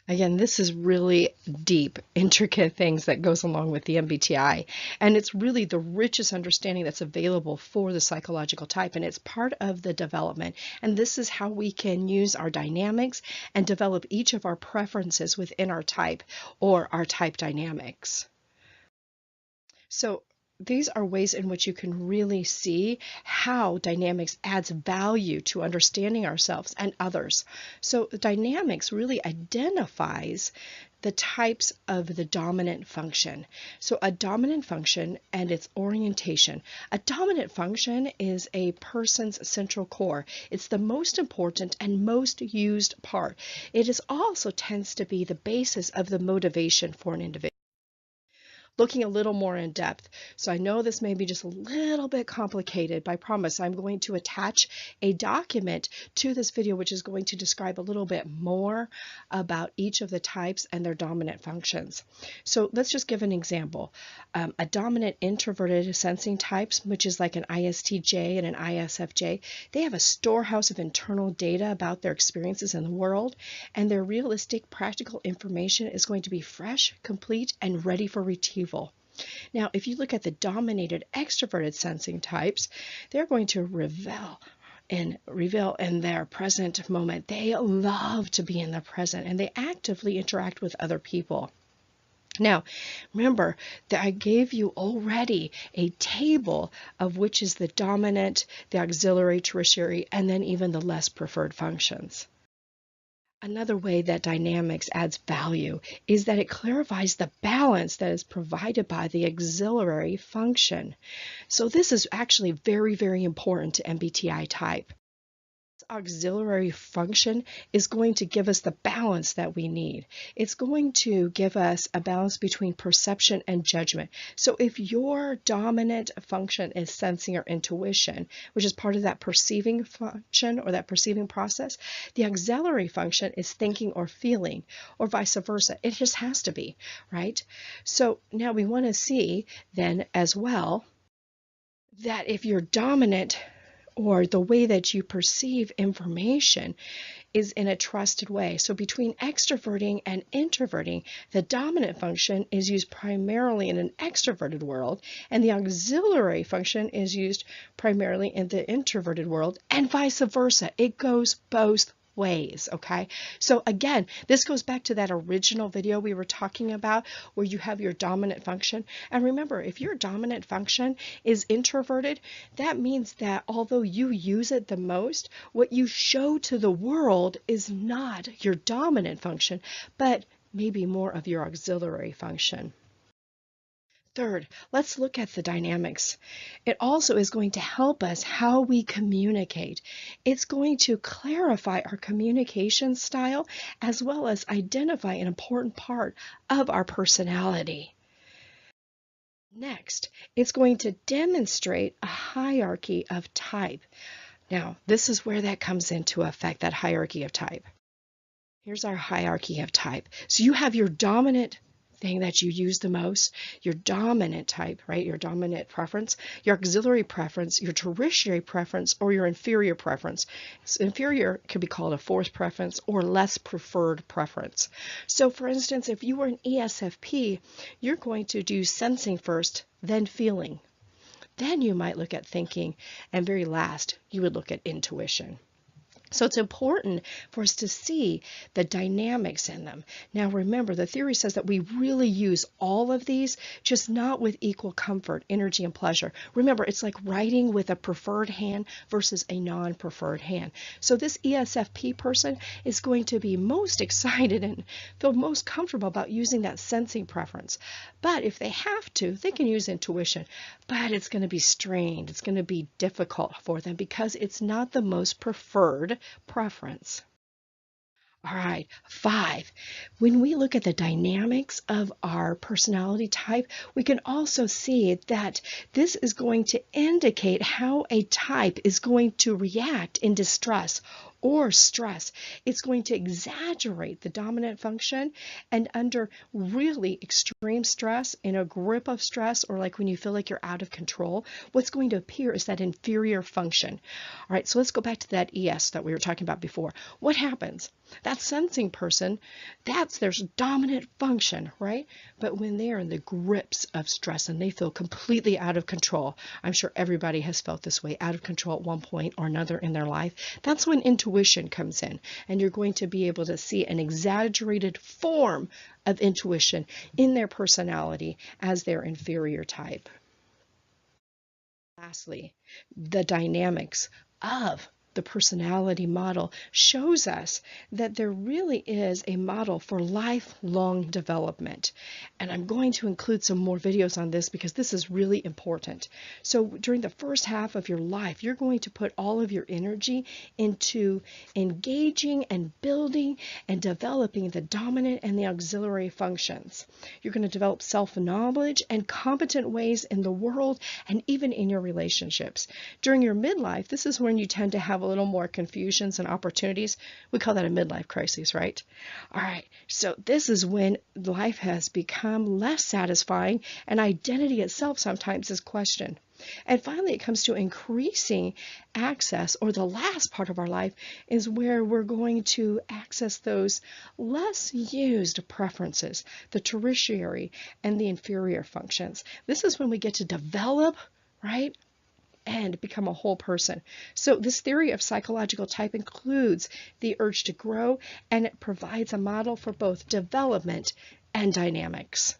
Again, this is really deep, intricate things that goes along with the MBTI. And it's really the richest understanding that's available for the psychological type. And it's part of the development. And this is how we can use our dynamics and develop each of our preferences within our type or our type dynamics. So these are ways in which you can really see how dynamics adds value to understanding ourselves and others. So dynamics really identifies the types of the dominant function. So a dominant function and its orientation. A dominant function is a person's central core. It's the most important and most used part. It is also tends to be the basis of the motivation for an individual. Looking a little more in depth. So I know this may be just a little bit complicated, but I promise I'm going to attach a document to this video which is going to describe a little bit more about each of the types and their dominant functions. So let's just give an example. A dominant introverted sensing types, which is like an ISTJ and an ISFJ, they have a storehouse of internal data about their experiences in the world, and their realistic, practical information is going to be fresh, complete, and ready for retrieval. Now, if you look at the dominated extroverted sensing types, they're going to revel in their present moment. They love to be in the present and they actively interact with other people. Now, remember that I gave you already a table of which is the dominant, the auxiliary, tertiary, and then even the less preferred functions. Another way that dynamics adds value is that it clarifies the balance that is provided by the auxiliary function. So this is actually very, very important to MBTI type. Auxiliary function is going to give us the balance that we need. It's going to give us a balance between perception and judgment. So if your dominant function is sensing or intuition, which is part of that perceiving function or that perceiving process, the auxiliary function is thinking or feeling, or vice versa. It just has to be, right? So now we want to see then as well that if you're dominant or the way that you perceive information is in a trusted way. So between extroverting and introverting, the dominant function is used primarily in an extroverted world, and the auxiliary function is used primarily in the introverted world, and vice versa. It goes both ways, okay? So again, this goes back to that original video we were talking about where you have your dominant function. And remember, if your dominant function is introverted, that means that although you use it the most, what you show to the world is not your dominant function, but maybe more of your auxiliary function. Third, let's look at the dynamics. It also is going to help us how we communicate. It's going to clarify our communication style as well as identify an important part of our personality. Next, it's going to demonstrate a hierarchy of type. Now, this is where that comes into effect, that hierarchy of type. Here's our hierarchy of type. So you have your dominant thing that you use the most, your dominant type, right? Your dominant preference, your auxiliary preference, your tertiary preference, or your inferior preference. So inferior could be called a fourth preference or less preferred preference. So for instance, if you were an ESFP, you're going to do sensing first, then feeling. Then you might look at thinking, and very last, you would look at intuition. So it's important for us to see the dynamics in them. Now remember, the theory says that we really use all of these, just not with equal comfort, energy, and pleasure. Remember, it's like writing with a preferred hand versus a non-preferred hand. So this ESFP person is going to be most excited and feel most comfortable about using that sensing preference. But if they have to, they can use intuition. But it's going to be strained. It's going to be difficult for them because it's not the most preferred preference. All right, 5. When we look at the dynamics of our personality type, we can also see that this is going to indicate how a type is going to react in distress or stress, it's going to exaggerate the dominant function. And under really extreme stress, in a grip of stress, or like when you feel like you're out of control, what's going to appear is that inferior function. All right, so let's go back to that ES that we were talking about before. What happens? That sensing person, that's their dominant function, right? But when they are in the grips of stress and they feel completely out of control, I'm sure everybody has felt this way, out of control at one point or another in their life, that's when intuition comes in, and you're going to be able to see an exaggerated form of intuition in their personality as their inferior type. Lastly, the dynamics of the personality model shows us that there really is a model for lifelong development. And I'm going to include some more videos on this because this is really important. So during the first half of your life, you're going to put all of your energy into engaging and building and developing the dominant and the auxiliary functions. You're going to develop self-knowledge and competent ways in the world and even in your relationships. During your midlife, this is when you tend to have a little more confusions and opportunities. We call that a midlife crisis, right? All right, so this is when life has become less satisfying and identity itself sometimes is questioned. And finally, it comes to increasing access, or the last part of our life is where we're going to access those less used preferences, the tertiary and the inferior functions. This is when we get to develop, right, and become a whole person. So this theory of psychological type includes the urge to grow, and it provides a model for both development and dynamics.